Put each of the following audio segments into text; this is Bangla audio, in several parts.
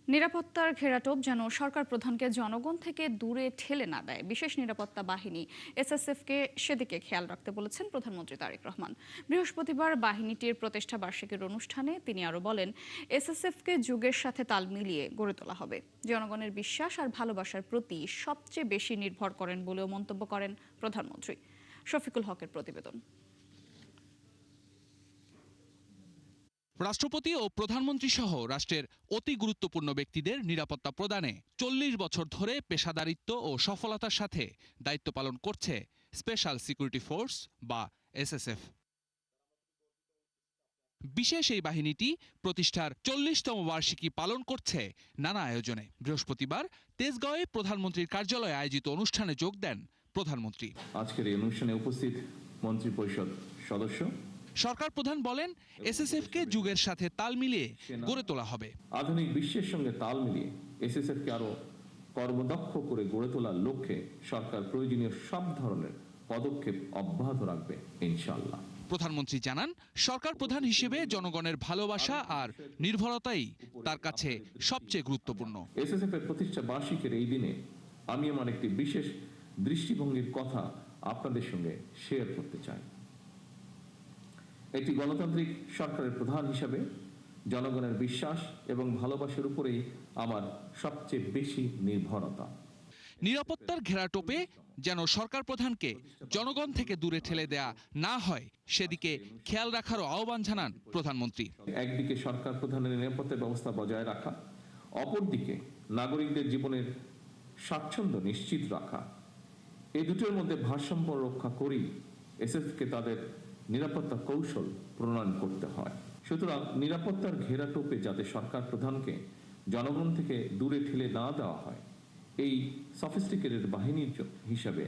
নিরাপত্তার ঘেরাটোপ যেন সরকার প্রধানকে জনগণ থেকে দূরে ঠেলে না দেয়, বিশেষ নিরাপত্তা বাহিনী এসএসএফকে সেদিকে খেয়াল রাখতে বলেছেন প্রধানমন্ত্রী তারেক রহমান। বৃহস্পতিবার বাহিনীটির প্রতিষ্ঠা বার্ষিকীর অনুষ্ঠানে তিনি আরও বলেন, এসএসএফকে যুগের সাথে তাল মিলিয়ে গড়ে তোলা হবে। জনগণের বিশ্বাস আর ভালোবাসার প্রতি সবচেয়ে বেশি নির্ভর করেন বলেও মন্তব্য করেন প্রধানমন্ত্রী। শফিকুল হকের প্রতিবেদন। রাষ্ট্রপতি ও প্রধানমন্ত্রী সহ রাষ্ট্রের অতি গুরুত্বপূর্ণ ব্যক্তিদের নিরাপত্তা প্রদানে ৪০ বছর ধরে পেশাদারিত্ব ও সফলতার সাথে দায়িত্ব পালন করছে স্পেশাল সিকিউরিটি ফোর্স বা এসএসএফ। বিশেষ এই বাহিনীটি প্রতিষ্ঠার ৪০তম বার্ষিকী পালন করছে নানা আয়োজনে। বৃহস্পতিবার তেজগাঁওয়ে প্রধানমন্ত্রীর কার্যালয়ে আয়োজিত অনুষ্ঠানে যোগ দেন প্রধানমন্ত্রী। আজকের এই অনুষ্ঠানে উপস্থিত মন্ত্রিপরিষদ সদস্য, সরকার প্রধান বলেন, এসএসএফকে যুগের সাথে তাল মিলিয়ে গড়ে তোলা হবে। আধুনিক বিশ্বের সঙ্গে তাল মিলিয়ে এসএসএফকে আরো কর্মদক্ষ করে গড়ে তোলার লক্ষ্যে সরকার প্রয়োজনীয় সব ধরনের পদক্ষেপ অব্যাহত রাখবে ইনশাআল্লাহ। প্রধানমন্ত্রী জানান, সরকার প্রধান হিসেবে জনগণের ভালোবাসা আর নির্ভরতাই তার কাছে সবচেয়ে গুরুত্বপূর্ণ। এসএসএফ এর প্রতিষ্ঠা বার্ষিকীর এই দিনে আমি আমার একটি বিশেষ দৃষ্টিভঙ্গির কথা আপনাদের সঙ্গে শেয়ার করতে চাই। একটি গণতান্ত্রিক সরকারের প্রধান হিসাবে জনগণের বিশ্বাস এবং ভালোবাসার উপরেই আমার সবচেয়ে বেশি নির্ভরতা। নিরাপত্তার ঘেরাটোপে যেন সরকার প্রধানকে জনগণ থেকে দূরে ঠেলে দেয়া না হয়, সেদিকে খেয়াল রাখারও আহ্বান জানান প্রধানমন্ত্রী। একদিকে সরকার প্রধানের নিরাপত্তা ব্যবস্থা বজায় রাখা, অপরদিকে নাগরিকদের জীবনের স্বাচ্ছন্দ্য নিশ্চিত রাখা, এই দুটোর মধ্যে ভারসাম্য রক্ষা করেই এসএসএফকে তাদের নিরাপত্তা কৌশল প্রণয়ন করতে হয়। সুতরাং নিরাপত্তার ঘেরাটোপে যাতে সরকার প্রধানকে জনগণ থেকে দূরে ঠেলে না দেওয়া হয়, এই সফিস্টিকেটেড বাহিনীর হিসাবে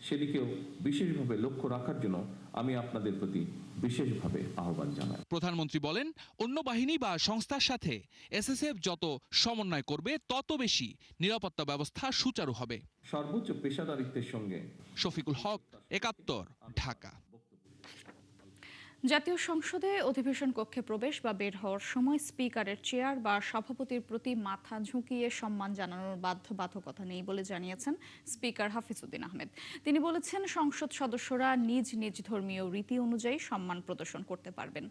সেদিকেও বিশেষভাবে লক্ষ্য রাখার জন্য আমি আপনাদের প্রতি বিশেষভাবে আহ্বান জানাই। প্রধানমন্ত্রী বলেন, অন্য বাহিনী বা সংস্থার সাথে এসএসএফ যত সমন্বয় করবে তত বেশি নিরাপত্তা ব্যবস্থা সুচারু হবে। সর্বোচ্চ পেশাদারিত্বের সঙ্গে। শফিকুল হক, ৭১, ঢাকা। জাতীয় সংসদে অধিবেশন কক্ষে প্রবেশ বা বের হওয়ার সময় স্পিকারের চেয়ার বা সভাপতির প্রতি মাথা ঝুঁকিয়ে সম্মান জানানোর বাধ্যবাধকতা নেই বলে জানিয়েছেন স্পিকার হাফিজউদ্দিন আহমেদ। তিনি বলেছেন, সংসদ সদস্যরা নিজ নিজ ধর্মীয় রীতি অনুযায়ী সম্মান প্রদর্শন করতে পারবেন।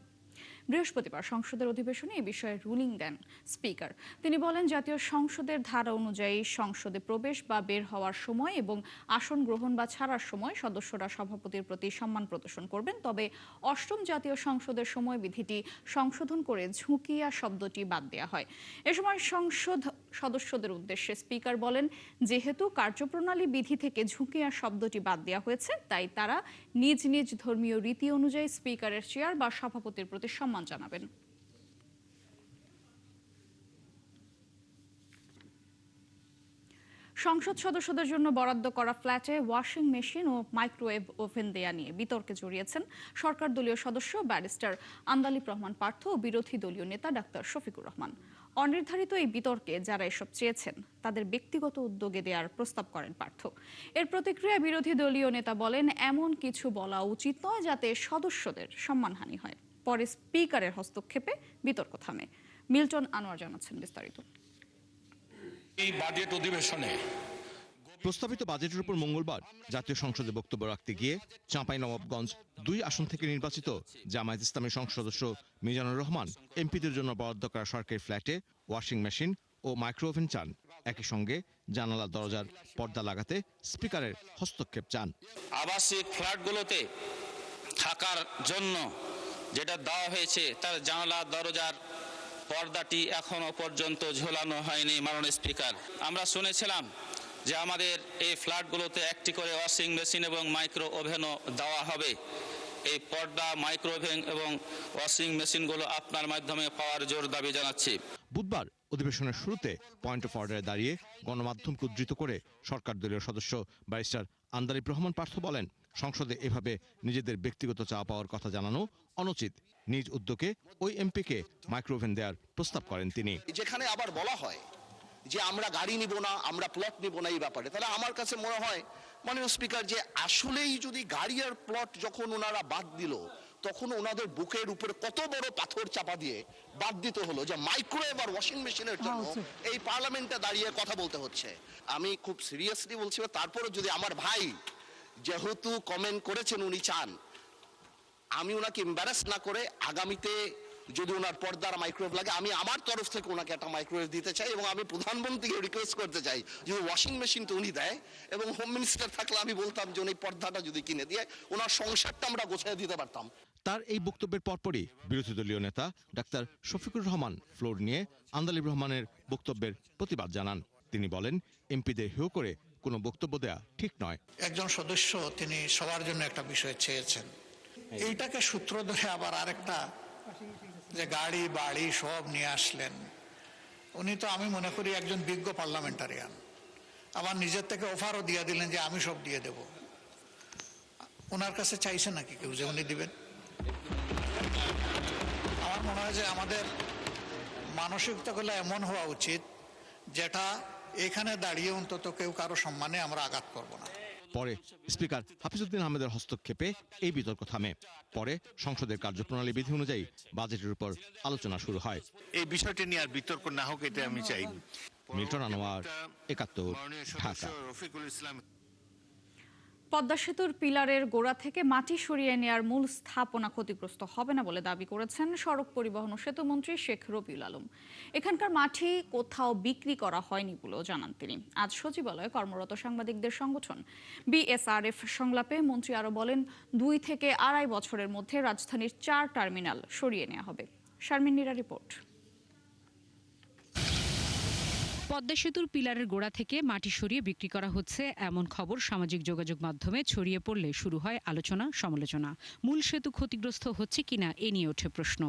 বৃহস্পতিবার সংসদের অধিবেশনে এই বিষয়ে রুলিং দেন স্পিকার। তিনি বলেন, জাতীয় সংসদের ধারা অনুযায়ী সংসদে প্রবেশ বা বের হওয়ার সময় এবং আসন গ্রহণ বা ছাড়ার সময় সদস্যরা সভাপতির প্রতি সম্মান প্রদর্শন করবেন। তবে অষ্টম জাতীয় সংসদের সময় বিধিটি সংশোধন করে ঝুঁকিয়া শব্দটি বাদ দেওয়া হয়। এ সময় সংসদ সদস্যদের উদ্দেশ্যে স্পিকার বলেন, যেহেতু কার্যপ্রণালী বিধি থেকে ঝুঁকিয়া শব্দটি বাদ দেওয়া হয়েছে, তাই তারা নিজ নিজ ধর্মীয় রীতি অনুযায়ী স্পিকারের চেয়ার বা সভাপতির প্রতি সম্মান জানাবেন। সংসদ সদস্যদের জন্য বরাদ্দ করা ফ্ল্যাটে ওয়াশিং মেশিন ও মাইক্রোওয়েভ ওভেন দেয়া নিয়ে বিতর্কে জড়িয়েছেন সরকার দলীয় সদস্য ব্যারিস্টার আন্দালিব রহমান পার্থ ও বিরোধী দলীয় নেতা ডাক্তার শফিকুর রহমান। অনির্ধারিত এই বিতর্কে যারা এসব চেয়েছেন তাদের ব্যক্তিগত উদ্যোগে দেওয়ার প্রস্তাব করেন পার্থ। এর প্রতিক্রিয়ায় বিরোধী দলীয় নেতা বলেন, এমন কিছু বলা উচিত নয় যাতে সদস্যদের সম্মানহানি হয়। পরে স্পিকারের হস্তক্ষেপে বিতর্ক থামে। মিল্টন আনোয়ার জানাচ্ছেন বিস্তারিত। এই বাজেট অধিবেশনে প্রস্তাবিত বাজেটের উপর মঙ্গলবার জাতীয় সংসদে বক্তব্য রাখতে গিয়ে চাঁপাইনবাবগঞ্জ ২ আসন থেকে নির্বাচিত জামায়াত ইসলামের সংসদ সদস্য মিজানুর রহমান এমপিদের জন্য বরাদ্দ করা সরকারি ফ্ল্যাটে ওয়াশিং মেশিন ও মাইক্রোওভেন চান। একই সঙ্গে জানালা দরজার পর্দা লাগাতে স্পিকারের হস্তক্ষেপ চান। আবাসিক ফ্ল্যাটগুলোতে থাকার জন্য যেটা দেওয়া হয়েছে তার জানালা দরজার পর্দাটি এখনো পর্যন্ত ঝোলানো হয়নি। মাননীয় স্পিকার, আমরা শুনেছিলাম যে আমাদের এই ফ্ল্যাটগুলোতে একটি করে ওয়াশিং মেশিন এবং মাইক্রো ওভেনও দেওয়া হবে। এই পর্দা, মাইক্রো ওভেন এবং ওয়াশিং মেশিনগুলো আপনার মাধ্যমে পাওয়ার জোর দাবি জানাচ্ছি। বুধবার অধিবেশনের শুরুতে পয়েন্ট অফ অর্ডারে দাঁড়িয়ে গণমাধ্যমকে উদ্ধৃত করে সরকার দলীয় সদস্য ব্যারিস্টার আন্দালিব রহমান পার্থ বলেন, সংসদে এভাবে নিজেদের ব্যক্তিগত চাওয়া পাওয়ার কথা জানানো অনুচিত। নিজ উদ্যোগে ওই এমপিকে মাইক্রোওভেন দেওয়ার প্রস্তাব করেন তিনি। যেখানে আবার বলা হয় যে আমরা গাড়ি নিব না, আমরা প্লট নিব না, এই ব্যাপারে তাহলে আমার কাছে মনে হয় মাননীয় স্পিকার যে আসলেই যদি গাড়ি আর প্লট যখন ওনারা বাদ দিল, তখন ওনাদের বুকের উপরে কত বড় পাথর চাপা দিয়ে বাদ দিতে হলো যে মাইক্রোওয়েভ আর ওয়াশিং মেশিনের জন্য এই পার্লামেন্টে দাঁড়িয়ে কথা বলতে হচ্ছে। আমি খুব সিরিয়াসলি বলছি, তারপরে যদি আমার ভাই যেহেতু কমেন্ট করেছেন উনি চান আমি ওনাকে এম্বারাস না করে আগামীতে যদি ওনার পর্দার মাইক্রোওয়েভ লাগে আমি আমার তরফ থেকে ওনাকে একটা মাইক্রোওয়েভ দিতে চাই, এবং আমি প্রধানমন্ত্রীকে রিকোয়েস্ট করতে চাই যদি ওয়াশিং মেশিন তো উনি দেয়, এবং হোম মিনিস্টার থাকলে আমি বলতাম যে উনি পর্দাটা যদি কিনে দিয়ে ওনার সংসারটা আমরা গোছায় দিতে পারতাম। তার এই বক্তব্যের পরপরই বিরোধী দলীয় নেতা ডাক্তার শফিকুর রহমান ফ্লোর নিয়ে আন্দালিব রহমানের বক্তব্যের প্রতিবাদ জানান। তিনি বলেন, এমপিদের হেয় করে কোনো বক্তব্য দেয়া ঠিক নয়। একজন সদস্য তিনি সবার জন্য একটা বিষয় চেয়েছেন, এইটাকে সূত্র ধরে আবার আরেকটা যে গাড়ি বাড়ি সব নিয়ে আসলেন। উনি তো আমি মনে করি একজন বিজ্ঞ পার্লামেন্টারিয়ান, আবার নিজের থেকে অফারও দিয়ে দিলেন যে আমি সব দিয়ে দেব। ওনার কাছে চাইছেন নাকি কেউ যে উনি দিবেন? আমার মনে হয় যে আমাদের মানসিকতাগুলো এমন হওয়া উচিত যেটা এখানে দাঁড়িয়ে অন্তত কেউ কারো সম্মানে আমরা আঘাত করব না। পরে স্পিকার হাফিজউদ্দিন আহমেদের হস্তক্ষেপে এই বিতর্ক থামে। পরে সংসদের কার্যপ্রণালী বিধি অনুযায়ী বাজেটের উপর আলোচনা শুরু হয়। এই বিষয়টি নিয়ে আর বিতর্ক না হোক, এটা আমি চাই। মিল্টন আনোয়ার, ৭১, ঢাকা। রফিকুল ইসলাম। পদ্মা সেতুর পিলারের গোড়া থেকে মাটি সরিয়ে নেয়ার মূল স্থাপনা ক্ষতিগ্রস্ত হবে না বলে দাবি করেছেন সড়ক পরিবহন ও সেতুমন্ত্রী শেখ রবিউল আলম। এখানকার মাটি কোথাও বিক্রি করা হয়নি বলেও জানান তিনি। আজ সচিবালয়ে কর্মরত সাংবাদিকদের সংগঠন বিএসআরএফ সংলাপে মন্ত্রী আরও বলেন, ২ থেকে ২.৫ বছরের মধ্যে রাজধানীর ৪ টার্মিনাল সরিয়ে নেওয়া হবে। শারমিন নীরা রিপোর্ট। পদ্মা সেতুর পিলারের গোড়া থেকে মাটি সরিয়ে বিক্রি করা হচ্ছে এমন খবর সামাজিক যোগাযোগ মাধ্যমে ছড়িয়ে পড়লে শুরু হয় আলোচনা সমালোচনা। মূল সেতু ক্ষতিগ্রস্ত হচ্ছে কিনা এ নিয়ে ওঠে প্রশ্ন।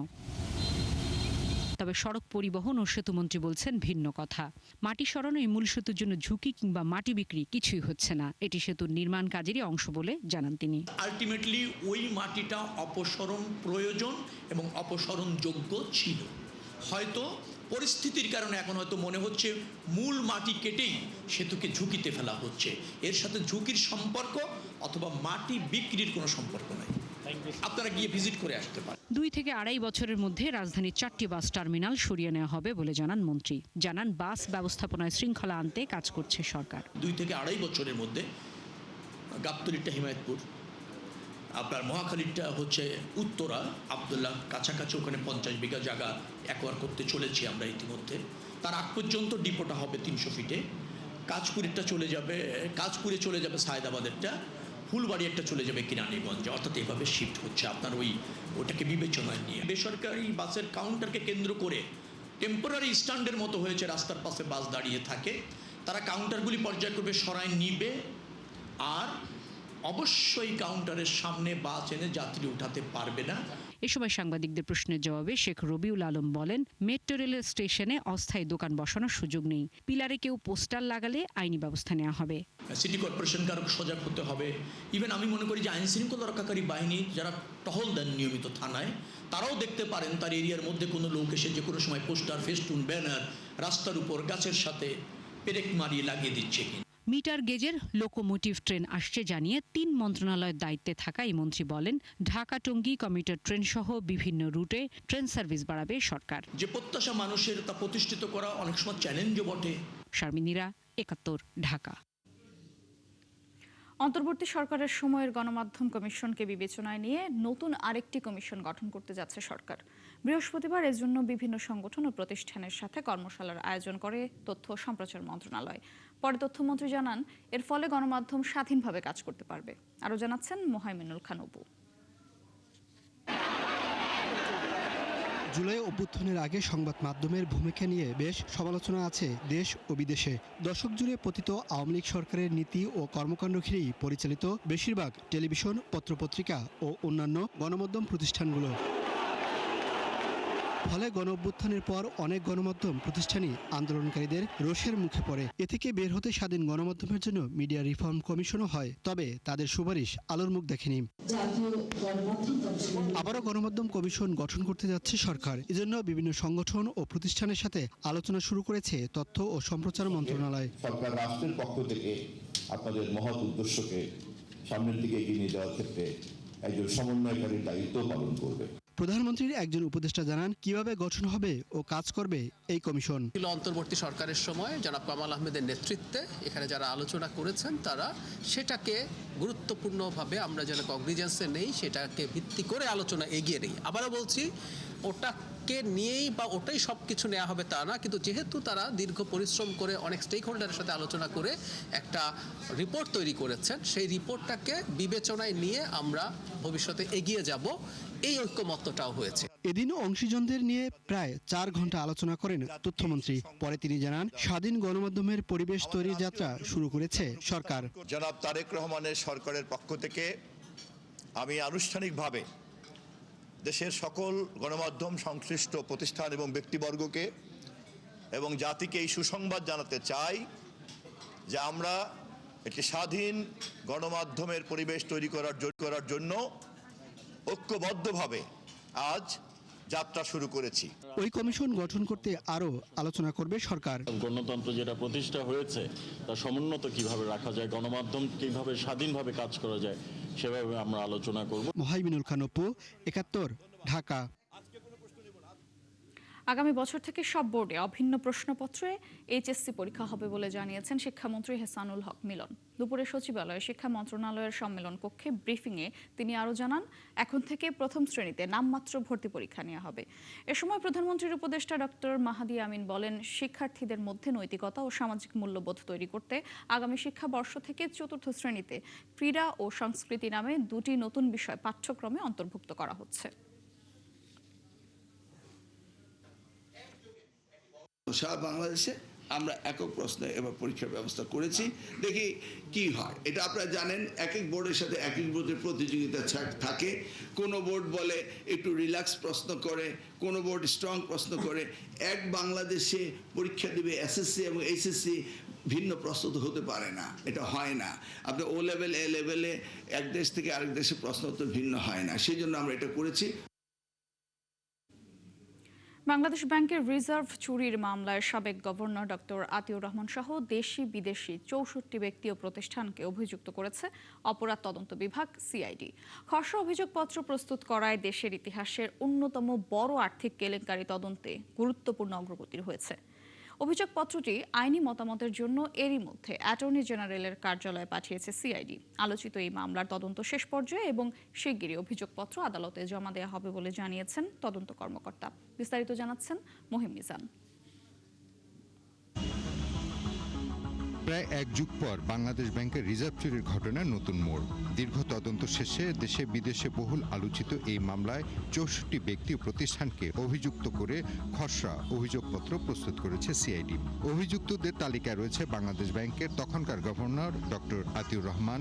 তবে সড়ক পরিবহন ও সেতুমন্ত্রী বলছেন ভিন্ন কথা। মাটি সরানো এই মূল সেতুর জন্য ঝুঁকি কিংবা মাটি বিক্রি কিছুই হচ্ছে না। এটি সেতুর নির্মাণ কাজেরই অংশ বলে জানান তিনি। আলটিমেটলি ওই মাটিটা অপসারণ প্রয়োজন এবং অপসারণযোগ্য ছিল। হয়তো পরিস্থিতির কারণে এখন হয়তো মনে হচ্ছে মূল মাটি কেটেই সেতুকে ঝুঁকিতে ফেলা হচ্ছে। এর সাথে ঝুঁকির সম্পর্ক অথবা মাটি বিক্রির কোনো সম্পর্ক নাই। আপনারা গিয়ে ভিজিট করে আসতে পারেন। ২ থেকে ২.৫ বছরের মধ্যে রাজধানীর ৪টি বাস টার্মিনাল সরিয়ে নেওয়া হবে বলে জানান মন্ত্রী। জানান, বাস ব্যবস্থাপনায় শৃঙ্খলা আনতে কাজ করছে সরকার। ২ থেকে ২.৫ বছরের মধ্যে গাবতলীটা হিমায়তপুর, আপনার মহাখালীরটা হচ্ছে উত্তরা আবদুল্লাহ, কাছাকাছি ওখানে ৫০ বিঘা জায়গা অ্যাকোয়ার করতে চলেছি আমরা ইতিমধ্যে। তার আগ পর্যন্ত ডিপোটা হবে ৩০০ ফিটে। কাজপুরেরটা চলে যাবে, কাজপুরে চলে যাবে সায়দাবাদেরটা, ফুলবাড়ি একটা চলে যাবে কিরানীগঞ্জে। অর্থাৎ এভাবে শিফট হচ্ছে আপনার ওটাকে বিবেচনায় নিয়ে। বেসরকারি বাসের কাউন্টারকে কেন্দ্র করে টেম্পোরারি স্ট্যান্ডের মতো হয়েছে, রাস্তার পাশে বাস দাঁড়িয়ে থাকে। তারা কাউন্টারগুলি পর্যায়ক্রমে সরায় নিবে, আর অবশ্যই কাউন্টারের সামনে বাস এনে যাত্রী উঠাতে পারবে না। এ সময় সাংবাদিকদের প্রশ্নের জবাবে শেখ রবিউল আলম বলেন, মেট্রো রেলের স্টেশনে অস্থায়ী দোকান বসানোর সুযোগ নেই। পিলারে কেউ পোস্টার লাগালে আইনি ব্যবস্থা নেওয়া হবে। সিটি কর্পোরেশনকে আরো সজাগ হতে হবে। ইভেন আমি মনে করি যে আইন শৃঙ্খলা রক্ষাকারী বাহিনী যারা টহল দেন নিয়মিত থানায়, তারাও দেখতে পারেন তার এরিয়ার মধ্যে কোনো লোক এসে যে কোনো সময় পোস্টার, ফেস্টুন, ব্যানার রাস্তার উপর গাছের সাথে পেরেক মারিয়ে লাগিয়ে দিচ্ছে কিনা। মিটার গেজের লোকোমোটিভ ট্রেন আসছে জানিয়ে ৩ মন্ত্রণালয়ের দায়িত্বে থাকা এই মন্ত্রী বলেন, ঢাকা টঙ্গী কমিউটার ট্রেন সহ বিভিন্ন রুটে ট্রেন সার্ভিস বাড়াবে সরকার। যে প্রত্যাশা মানুষের, তা প্রতিষ্ঠিত করা অনেক সময় চ্যালেঞ্জও বটে। শারমিন নীরা, ৭১, ঢাকা। অন্তর্বর্তী সরকারের সময়ের গণমাধ্যম কমিশনকে বিবেচনায় নিয়ে নতুন আরেকটি কমিশন গঠন করতে যাচ্ছে সরকার। বৃহস্পতিবার এর জন্য বিভিন্ন সংগঠন ও প্রতিষ্ঠানের সাথে কর্মশালার আয়োজন করে তথ্য ও সম্প্রচার মন্ত্রণালয়। পরে তথ্যমন্ত্রী জানান, এর ফলে গণমাধ্যম স্বাধীনভাবে কাজ করতে পারবে। আরও জানাচ্ছেন মোহাইমিনুল খান অপু। জুলাই অভ্যুত্থানের আগে সংবাদ মাধ্যমের ভূমিকা নিয়ে বেশ সমালোচনা আছে দেশ ও বিদেশে। দশক জুড়ে পতিত আওয়ামী লীগ সরকারের নীতি ও কর্মকাণ্ড ঘিরেই পরিচালিত বেশিরভাগ টেলিভিশন, পত্রপত্রিকা ও অন্যান্য গণমাধ্যম প্রতিষ্ঠানগুলো। ফলে গণ অভ্যুত্থানের পর অনেক গণমাধ্যম প্রতিষ্ঠানই আন্দোলনকারীদের রোষের মুখে পড়ে। এ থেকে বের হতে স্বাধীন গণমাধ্যমের জন্য মিডিয়া রিফর্ম কমিশনও হয়, তবে তাদের সুপারিশ আলোর মুখ দেখেনি। আবারও গণমাধ্যম কমিশন গঠন করতে যাচ্ছে সরকার। এজন্য বিভিন্ন সংগঠন ও প্রতিষ্ঠানের সাথে আলোচনা শুরু করেছে তথ্য ও সম্প্রচার মন্ত্রণালয়। সরকার রাষ্ট্রের পক্ষ থেকে আপনাদের মহৎ উদ্দেশ্যকে সামনের দিকে এগিয়ে নিয়ে যাওয়ার ক্ষেত্রে একজন সমন্বয়কারীর দায়িত্ব পালন করবে। প্রধানমন্ত্রীর একজন উপদেষ্টা জানান কিভাবে গঠন হবে ও কাজ করবে এই কমিশন। অন্তর্বর্তী সরকারের সময় জনাব কামাল আহমেদের নেতৃত্বে এখানে যারা আলোচনা করেছেন তারা সেটাকে গুরুত্বপূর্ণভাবে আমরা যেন কগনিজেন্সে নেই, সেটাকে ভিত্তি করে আলোচনা এগিয়ে নেই। আবারও বলছি, ওটাকে নিয়েই বা ওটাই সব কিছু নেওয়া হবে তা না, কিন্তু যেহেতু তারা দীর্ঘ পরিশ্রম করে অনেক স্টেক হোল্ডারের সাথে আলোচনা করে একটা রিপোর্ট তৈরি করেছেন, সেই রিপোর্টটাকে বিবেচনায় নিয়ে আমরা ভবিষ্যতে এগিয়ে যাব, এই ঐক্যমত্যটাও হয়েছে। এদিন অংশীজনদের নিয়ে প্রায় 4 ঘন্টা আলোচনা করেন তথ্যমন্ত্রী। পরে তিনি জানান স্বাধীন গণমাধ্যমের পরিবেশ তৈরির যাত্রা শুরু করেছে সরকার। জনাব তারেক রহমানের সরকারের পক্ষ থেকে আমি আনুষ্ঠানিকভাবে দেশের সকল গণমাধ্যম সংশ্লিষ্ট প্রতিষ্ঠান এবং ব্যক্তিবর্গকে এবং জাতিকে এই সুসংবাদ জানাতে চাই যে আমরা একটি স্বাধীন গণমাধ্যমের পরিবেশ তৈরি করার জন্য ঐক্যবদ্ধভাবে আজ যাত্রা শুরু করেছি। ওই কমিশন গঠন করতে আরও আলোচনা করবে সরকার। গণতন্ত্র যেটা প্রতিষ্ঠা হয়েছে তা সমুন্নত কিভাবে রাখা যায়, গণমাধ্যম কিভাবে স্বাধীনভাবে কাজ করা যায়, সেভাবে আমরা আলোচনা করব। মোহাইমিনুল খান অপু, ৭১, ঢাকা। আগামী বছর থেকে সব বোর্ডে অভিন্ন প্রশ্নপত্রে এইচএসসি পরীক্ষা হবে বলে জানিয়েছেন শিক্ষামন্ত্রী হেসানুল হক মিলন। দুপুরে সচিবালয়ে শিক্ষা মন্ত্রণালয়ের সম্মেলন কক্ষে ব্রিফিংয়ে তিনি আরও জানান, এখন থেকে প্রথম শ্রেণীতে নামমাত্র ভর্তি পরীক্ষা নেওয়া হবে। এ সময় প্রধানমন্ত্রীর উপদেষ্টা ডক্টর মাহাদি আমিন বলেন, শিক্ষার্থীদের মধ্যে নৈতিকতা ও সামাজিক মূল্যবোধ তৈরি করতে আগামী শিক্ষাবর্ষ থেকে চতুর্থ শ্রেণীতে ক্রীড়া ও সংস্কৃতি নামে 2টি নতুন বিষয় পাঠ্যক্রমে অন্তর্ভুক্ত করা হচ্ছে। সারা বাংলাদেশে আমরা একক প্রশ্নে এবার পরীক্ষার ব্যবস্থা করেছি, দেখি কি হয়। এটা আপনারা জানেন, এক এক বোর্ডের সাথে এক এক বোর্ডের প্রতিযোগিতা থাকে। কোনো বোর্ড বলে একটু রিল্যাক্স প্রশ্ন করে, কোনো বোর্ড স্ট্রং প্রশ্ন করে। এক বাংলাদেশে পরীক্ষা দেবে এসএসসি এবং এইচএসসি ভিন্ন প্রস্তুত হতে পারে না, এটা হয় না। আপনি ও লেভেল এ লেভেলে এক দেশ থেকে আরেক দেশে প্রশ্ন উত্তর ভিন্ন হয় না, সেই জন্য আমরা এটা করেছি। বাংলাদেশ ব্যাংকের রিজার্ভ চুরির মামলায় সাবেক গভর্নর ডক্টর আতিউর রহমান সহ দেশি বিদেশি 64 ব্যক্তি ও প্রতিষ্ঠানকে অভিযুক্ত করেছে অপরাধ তদন্ত বিভাগ সিআইডি। খসড়া অভিযোগপত্র প্রস্তুত করায় দেশের ইতিহাসের অন্যতম বড় আর্থিক কেলেঙ্কারি তদন্তে গুরুত্বপূর্ণ অগ্রগতি হয়েছে। অভিযোগপত্রটি আইনি মতামতের জন্য এরই মধ্যে অ্যাটর্নি জেনারেলের কার্যালয়ে পাঠিয়েছে সিআইডি। আলোচিত এই মামলার তদন্ত শেষ পর্যায়ে এবং শিগগিরই অভিযোগপত্র আদালতে জমা দেওয়া হবে বলে জানিয়েছেন তদন্ত কর্মকর্তা। বিস্তারিত জানাচ্ছেন মহিম মিজান। প্রায় 1 যুগ পর বাংলাদেশ ব্যাংকের রিজার্ভ চুরির ঘটনার নতুন মোড়। দীর্ঘ তদন্ত শেষে দেশে বিদেশে বহুল আলোচিত এই মামলায় 64 ব্যক্তি ও প্রতিষ্ঠানকে অভিযুক্ত করে খসড়া অভিযোগপত্র প্রস্তুত করেছে সিআইডি। অভিযুক্তদের তালিকায় রয়েছে বাংলাদেশ ব্যাংকের তখনকার গভর্নর ডক্টর আতিউর রহমান,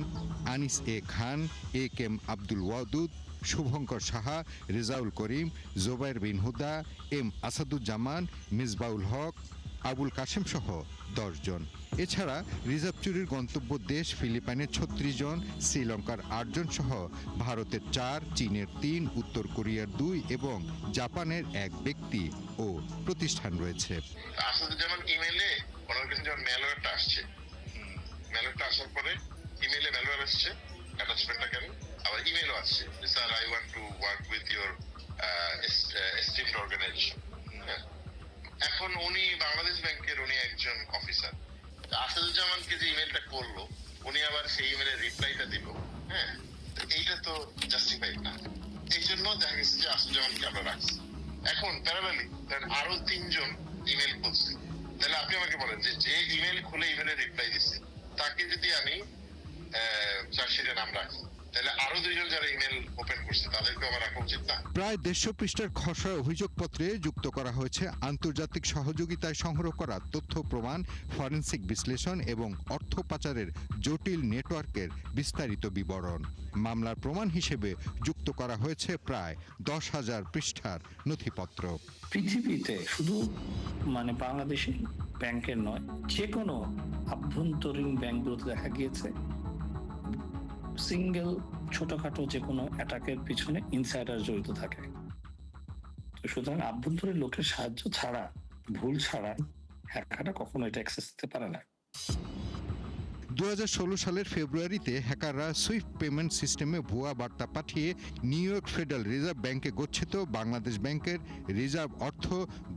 আনিস এ খান, এ কে এম আব্দুল ওয়াদুদ, শুভঙ্কর সাহা, রেজাউল করিম, জোবায়ের বিন হুদা, এম আসাদুজ্জামান, মিসবাউল হক, আবুল কাশেম সহ 10 জন। এছাড়া রিজার্ভ চুরির গন্তব্য দেশ ফিলিপাইনের 36 জন, শ্রীলঙ্কার 8 জন সহ ভারতের 4, চীনের 3, উত্তর কোরিয়ার 2 এবং জাপানের 1 ব্যক্তি ও প্রতিষ্ঠান রয়েছে। যেমন ইমেলে ওনার কাছে যখন ম্যালওয়্যারটা আসছে, ম্যালওয়্যারটা আসার পরে ইমেলে ম্যালওয়্যার আসছে, অ্যাটাচমেন্টটা কেন আবার ইমেলও আসছে, sir I want to work with your esteemed organization. এখন উনি বাংলাদেশ ব্যাংকের উনি একজন অফিসার, আসাদুজ্জামানকে যে ইমেলটা করলো উনি আবার সেই ইমেলের রিপ্লাইটা দিল, হ্যাঁ, এইটা তো জাস্টিফাইড না। এই জন্য দেখা গেছে যে আসাদুজ্জামানকে আমরা রাখছি। এখন প্যারালালি আরো 3 জন ইমেল খুলছে, তাহলে আপনি আমাকে বলেন যে ইমেল খুলে ইমেলের রিপ্লাই দিচ্ছে তাকে যদি আমি চার্জশিটে নাম রাখি, তাহলে আরো 2 জন যারা ইমেল ওপেন করছে তাদেরকে আমার রাখা উচিত না? প্রায় 150 পৃষ্ঠার খসড়া অভিযোগপত্রে যুক্ত করা হয়েছে আন্তর্জাতিক সহযোগিতায় সংগ্রহ করা তথ্য প্রমাণ, ফরেনসিক বিশ্লেষণ এবং অর্থ পাচারের জটিল নেটওয়ার্কের বিস্তারিত বিবরণ। মামলার প্রমাণ হিসেবে যুক্ত করা হয়েছে প্রায় 10,000 পৃষ্ঠার নথিপত্র। পৃথিবীতে শুধু বাংলাদেশি ব্যাংকের নয়, যে কোনো আভ্যন্তরীণ ব্যাংকগুলোতে দেখা গিয়েছে সিঙ্গেল ছোটখাটো যে কোনো অ্যাটাকের পিছনে ইনসাইডার জড়িত থাকে। তো সুতরাং আভ্যন্তরীণ লোকের সাহায্য ছাড়া, ভুল ছাড়া হ্যাকাররা কখনো এটা অ্যাক্সেস দিতে পারে না। 2016 সালের ফেব্রুয়ারিতে হ্যাকাররা সুইফট পেমেন্ট সিস্টেমে ভুয়া বার্তা পাঠিয়ে নিউ ইয়র্ক ফেডারেল রিজার্ভ ব্যাংকে গচ্ছিত বাংলাদেশ ব্যাংকের রিজার্ভ অর্থ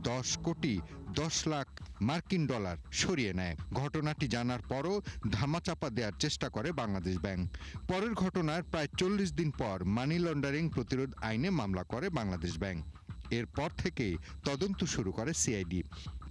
10 কোটি 10 লাখ মার্কিন ডলার সরিয়ে নেয়। ঘটনাটি জানার পরও ধামাচাপা দেওয়ার চেষ্টা করে বাংলাদেশ ব্যাংক। পরের ঘটনার প্রায় 40 দিন পর মানি লন্ডারিং প্রতিরোধ আইনে মামলা করে বাংলাদেশ ব্যাংক। এরপর থেকেই তদন্ত শুরু করে সিআইডি।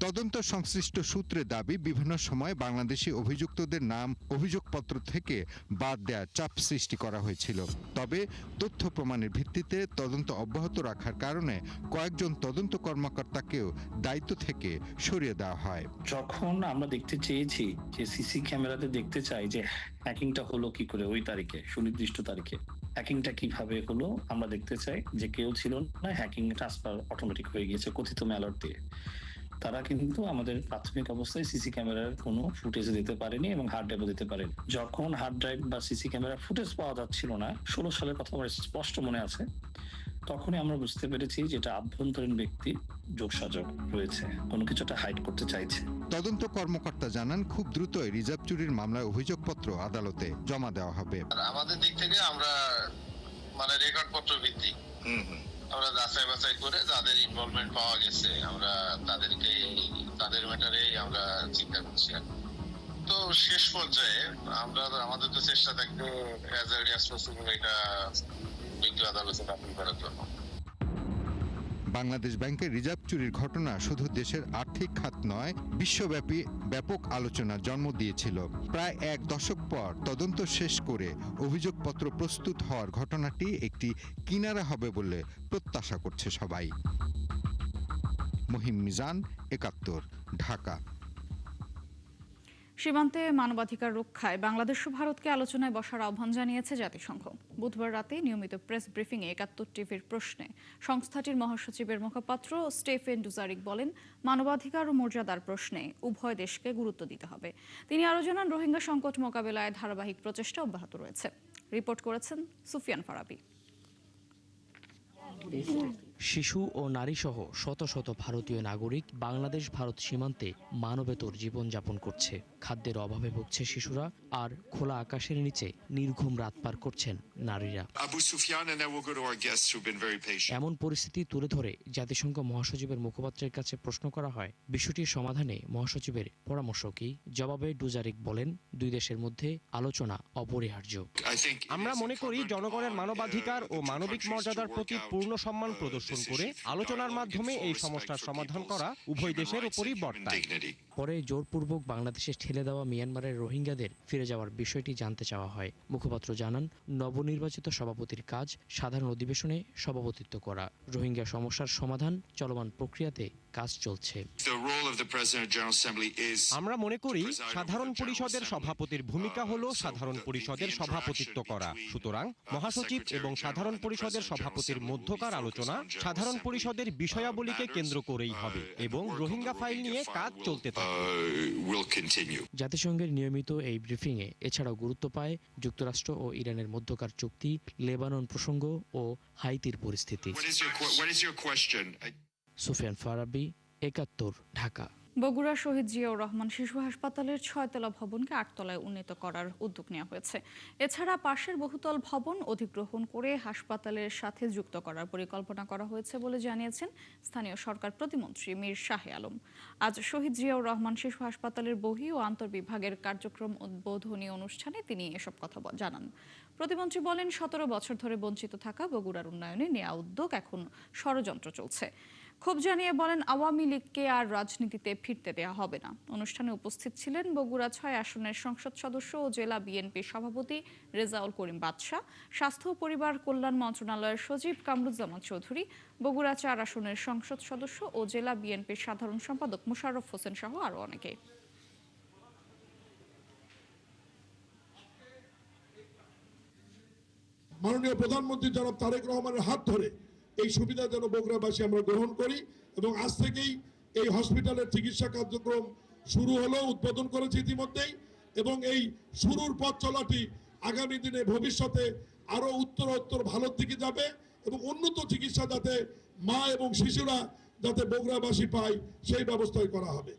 তদন্ত সংশ্লিষ্ট সূত্রে দাবি বিভিন্ন সময় বাংলাদেশি অভিযুক্তদের নাম অভিযোগপত্র থেকে বাদ দেওয়ার চাপ সৃষ্টি করা হয়েছিল। তবে তথ্য প্রমাণের ভিত্তিতে তদন্ত অব্যাহত রাখার কারণে কয়েকজন তদন্ত কর্মকর্তাকেও দায়িত্ব থেকে সরিয়ে দেওয়া হয়। যখন আমরা দেখতে চেয়েছি যে সিসি ক্যামেরাতে দেখতে চাই যে হ্যাকিংটা হলো কি করে ওই তারিখে, সুনির্দিষ্ট তারিখে হ্যাকিংটা কিভাবে হলো আমরা দেখতে চাই, যে কেউ ছিল না, হ্যাকিং ট্রান্সফার অটোমেটিক হয়ে গিয়েছে কথিত ম্যালওয়্যার দিয়ে। তারা কিন্তু আমাদের প্রাথমিক অবস্থায় সিসি ক্যামেরার কোনো ফুটেজ দিতে পারেনি এবং হার্ড ড্রাইভও দিতে পারেনি। যখন হার্ড ড্রাইভ বা সিসি ক্যামেরার ফুটেজ পাওয়া যাচ্ছিল না, 16 সালের কথা আমার স্পষ্ট মনে আছে, তখনই আমরা বুঝতে পেরেছি যেটা আভ্যন্তরীণ ব্যক্তি যোগসাজগ রয়েছে, কোনো কিছুটা হাইড করতে চাইছে। তদন্ত কর্মকর্তা জানান খুব দ্রুতই রিজার্ভ চুরির মামলায় অভিযোগপত্র আদালতে জমা দেওয়া হবে। আমাদের দিক থেকে আমরা রেকর্ডপত্র ভিত্তিক আমরা যাচাই বাছাই করে যাদের ইনভলভমেন্ট পাওয়া গেছে আমরা তাদের ম্যাটারেই আমরা চিন্তা করছি। তো শেষ পর্যায়ে আমরা আমাদের তো চেষ্টা থাকবে অ্যাজ আর্লি অ্যাজ পসিবল এটা বিজ্ঞ আদালতে দাখিল করার জন্য। বাংলাদেশ ব্যাংকের রিজার্ভ চুরির ঘটনা শুধু দেশের আর্থিক খাত নয়, বিশ্বব্যাপী ব্যাপক আলোচনার জন্ম দিয়েছিল। প্রায় এক দশক পর তদন্ত শেষ করে অভিযোগপত্র প্রস্তুত হওয়ার ঘটনাটি একটি কিনারা হবে বলে প্রত্যাশা করছে সবাই। মহিম মিজান, ৭১, ঢাকা। সীমান্তে মানবাধিকার রক্ষায় বাংলাদেশ ও ভারতকে আলোচনায় বসার আহ্বান জানিয়েছে জাতিসংঘ। বুধবার রাতে নিয়মিত প্রেস ব্রিফিংয়ে ৭১ টিভির প্রশ্নে সংস্থাটির মহাসচিবের মুখপাত্র স্টেফেন ডুজারিক বলেন, মানবাধিকার ও মর্যাদার প্রশ্নে উভয় দেশকে গুরুত্ব দিতে হবে। তিনি আরও জানান, রোহিঙ্গা সংকট মোকাবেলায় ধারাবাহিক প্রচেষ্টা অব্যাহত রয়েছে। রিপোর্ট করেছেন সুফিয়ান ফারাবি। শিশু ও নারীসহ শত শত ভারতীয় নাগরিক বাংলাদেশ ভারত সীমান্তে মানবেতর জীবনযাপন করছে। খাদ্যের অভাবে ভুগছে শিশুরা, আর খোলা আকাশের নিচে নির্ঘুম রাত পার করছেন নারীরা। এমন পরিস্থিতি তুলে ধরে জাতিসংঘ মহাসচিবের মুখপাত্রের কাছে প্রশ্ন করা হয়, বিষয়টির সমাধানে মহাসচিবের পরামর্শ কি? জবাবে ডুজারিক বলেন, দুই দেশের মধ্যে আলোচনা অপরিহার্য। আমরা মনে করি জনগণের মানবাধিকার ও মানবিক মর্যাদার প্রতি পূর্ণ সম্মান প্রদর্শন করে আলোচনার মাধ্যমে এই সমস্যার সমাধান করা উভয় দেশের উপরই বর্তায়। পরে জোরপূর্বক বাংলাদেশে ঠেলে দেওয়া মিয়ানমারের রোহিঙ্গাদের ফিরে যাওয়ার বিষয়টি জানতে চাওয়া হয়। মুখপাত্র জানান, নবনির্বাচিত সভাপতির কাজ সাধারণ অধিবেশনে সভাপতিত্ব করা। রোহিঙ্গা সমস্যার সমাধান চলমান প্রক্রিয়াতে কাজ চলছে। আমরা মনে করি সাধারণ পরিষদের সভাপতির ভূমিকা হলো সাধারণ পরিষদের সভাপতিত্ব করা। সুতরাং মহাসচিব এবং সাধারণ পরিষদের সভাপতির মধ্যকার আলোচনা সাধারণ পরিষদের বিষয়াবলীকে কেন্দ্র করেই হবে এবং রোহিঙ্গা ফাইল নিয়ে কাজ চলতে থাকবে। জাতিসংঘের নিয়মিত এই ব্রিফিংয়ে এছাড়াও গুরুত্ব পায় যুক্তরাষ্ট্র ও ইরানের মধ্যকার চুক্তি, লেবানন প্রসঙ্গ ও হাইতির পরিস্থিতি। সুফিয়ান ফারাবি, ৭১, ঢাকা। বগুড়া শহীদ জিয়াউর রহমান শিশু হাসপাতালের ৬তলা ভবনকে ৮ তলায় উন্নীত করার উদ্যোগ নেওয়া হয়েছে। এছাড়া পাশের বহুতল ভবন অধিগ্রহণ করে হাসপাতালের সাথে যুক্ত করার পরিকল্পনা করা হয়েছে বলে জানিয়েছেন স্থানীয় সরকার প্রতিমন্ত্রী মীর শাহে আলম। আজ শহীদ জিয়াউর রহমান শিশু হাসপাতালের বহি ও আন্তঃবিভাগের কার্যক্রম উদ্বোধনী অনুষ্ঠানে তিনি এসব কথা জানান। প্রতিমন্ত্রী বলেন, ১৭ বছর ধরে বঞ্চিত থাকা বগুড়ার উন্নয়নে নেওয়া উদ্যোগ এখন ষড়যন্ত্র চলছে। ক্ষোভ জানিয়ে বলেন, আওয়ামী লীগকে আর রাজনীতিতে ফিরতে দেওয়া হবে না। অনুষ্ঠানে উপস্থিত ছিলেন বগুড়া ৬ আসনের সংসদ সদস্য ও জেলা বিএনপির সভাপতি রেজাউল করিম বাদশা, স্বাস্থ্য ও পরিবার কল্যাণ মন্ত্রণালয়ের সচিব কামরুজ্জামান চৌধুরী, বগুড়া ৪ আসনের সংসদ সদস্য ও জেলা বিএনপির সাধারণ সম্পাদক মোশাররফ হোসেন সহ আরো অনেকে। মাননীয় প্রধানমন্ত্রী জনাব তারেক রহমানের হাত ধরে এই সুবিধা যেন বগুড়াবাসী আমরা গ্রহণ করি এবং আজ থেকেই এই হসপিটালের চিকিৎসা কার্যক্রম শুরু হলো, উদ্বোধন করেছে ইতিমধ্যেই, এবং এই শুরুর পথ চলাটি আগামী দিনে ভবিষ্যতে আরো উত্তরোত্তর ভালোর দিকে যাবে এবং উন্নত চিকিৎসা যাতে মা এবং শিশুরা যাতে বগুড়াবাসী পায় সেই ব্যবস্থাই করা হবে।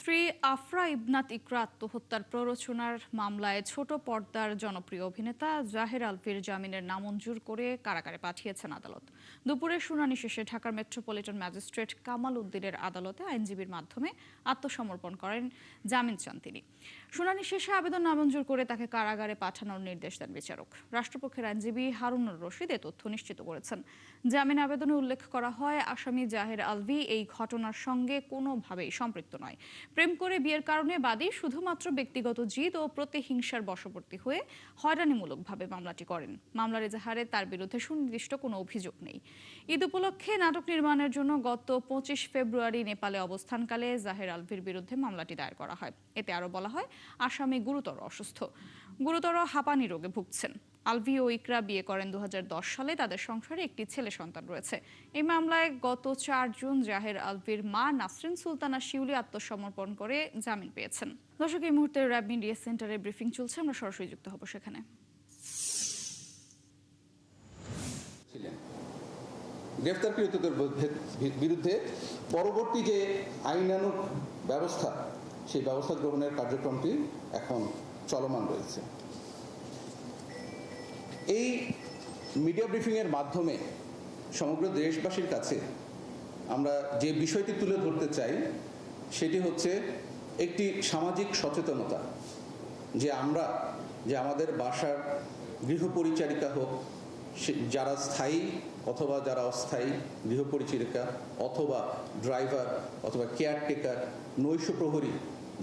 স্ত্রী আফরা ইবনাত ইকরা আত্মহত্যার প্ররোচনার মামলায় ছোট পর্দার জনপ্রিয় অভিনেতা জাহের আলভির জামিনের নামঞ্জুর করে কারাগারে পাঠিয়েছেন আদালত। দুপুরে শুনানি শেষে ঢাকার মেট্রোপলিটন ম্যাজিস্ট্রেট কামাল উদ্দিনের আদালতে আইনজীবীর মাধ্যমে আত্মসমর্পণ করেন, জামিন চান তিনি। শুনানি শেষে আবেদন নামঞ্জুর করে তাকে কারাগারে পাঠানোর নির্দেশ দেন বিচারক। রাষ্ট্রপক্ষের আইনজীবী হারুনুর রশিদ এ তথ্য নিশ্চিত করেছেন। জামিন আবেদনে উল্লেখ করা হয়, আসামি জাহের আলভি এই ঘটনার সঙ্গে কোনোভাবেই সম্পৃক্ত নয়। প্রেম করে বিয়ের কারণে বাদী শুধুমাত্র ব্যক্তিগত জিদ ও প্রতিহিংসার বশবর্তী হয়ে হয়রানিমূলকভাবে মামলাটি করেন। মামলার এজাহারে তার বিরুদ্ধে সুনির্দিষ্ট কোনো অভিযোগ নেই। ঈদ উপলক্ষে নাটক নির্মাণের জন্য গত 25 ফেব্রুয়ারি নেপালে অবস্থানকালে জাহের আলভির বিরুদ্ধে মামলাটি দায়ের করা হয়। এতে আরও বলা হয়, আসামি গুরুতর অসুস্থ, গুরুতর হাঁপানি রোগে ভুগছেন। আলভি ও ইকরা বিয়ে করেন 2010 সালে। তাদের সংসারে একটি ছেলে সন্তান রয়েছে। এই মামলায় গত 4 জুন জাহের আলভির মা নাসরিন সুলতানা শিউলি আত্মসমর্পণ করে জামিন পেয়েছেন। দর্শক, এই মুহূর্তে র্যাব মিডিয়া সেন্টারে ব্রিফিং চলছে, আমরা সরাসরি যুক্ত হব সেখানে। গ্রেফতারকৃতদের বিরুদ্ধে পরবর্তী যে আইনানুগ ব্যবস্থা, সেই ব্যবস্থা গ্রহণের কার্যক্রমটি এখন চলমান রয়েছে। এই মিডিয়া ব্রিফিংয়ের মাধ্যমে সমগ্র দেশবাসীর কাছে আমরা যে বিষয়টি তুলে ধরতে চাই সেটি হচ্ছে একটি সামাজিক সচেতনতা, যে আমরা যে আমাদের বাসার গৃহপরিচারিকা হোক, যারা স্থায়ী অথবা যারা অস্থায়ী গৃহপরিচারিকা অথবা ড্রাইভার অথবা কেয়ারটেকার, নৈশ প্রহরী,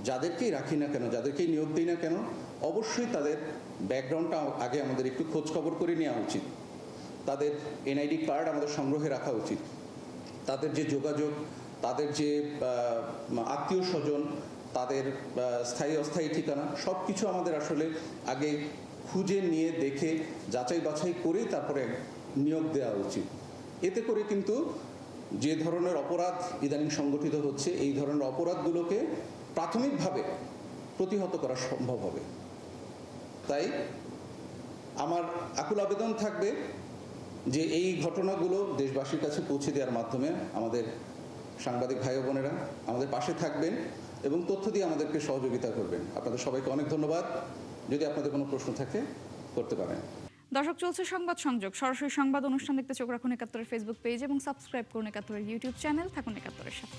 যাদেরকেই রাখি না কেন, যাদেরকেই নিয়োগ দিই না কেন, অবশ্যই তাদের ব্যাকগ্রাউন্ডটা আগে আমাদের একটু খোঁজখবর করে নেওয়া উচিত। তাদের এনআইডি কার্ড আমাদের সংগ্রহে রাখা উচিত। তাদের যে যোগাযোগ, তাদের যে আত্মীয় স্বজন, তাদের স্থায়ী অস্থায়ী ঠিকানা, সব কিছু আমাদের আসলে আগে খুঁজে নিয়ে দেখে যাচাই বাছাই করেই তারপরে নিয়োগ দেওয়া উচিত। এতে করে কিন্তু যে ধরনের অপরাধ ইদানিং সংগঠিত হচ্ছে, এই ধরনের অপরাধগুলোকে প্রাথমিকভাবে প্রতিহত করা সম্ভব হবে। তাই আমার আকুল আবেদন থাকবে যে এই ঘটনাগুলো দেশবাসীর কাছে পৌঁছে দেওয়ার মাধ্যমে আমাদের সাংবাদিক ভাই বোনেরা আমাদের পাশে থাকবেন এবং তথ্য দিয়ে আমাদেরকে সহযোগিতা করবেন। আপনাদের সবাইকে অনেক ধন্যবাদ। যদি আপনাদের কোনো প্রশ্ন থাকে করতে পারেন। দর্শক, চলছে সংবাদ সংযোগ। সরাসরি সংবাদ অনুষ্ঠান দেখতে চোখ রাখুন ৭১-এর ফেসবুক পেজ এবং সাবস্ক্রাইব করুন ৭১-এর ইউটিউব চ্যানেল। থাকুন ৭১-এর সাথে।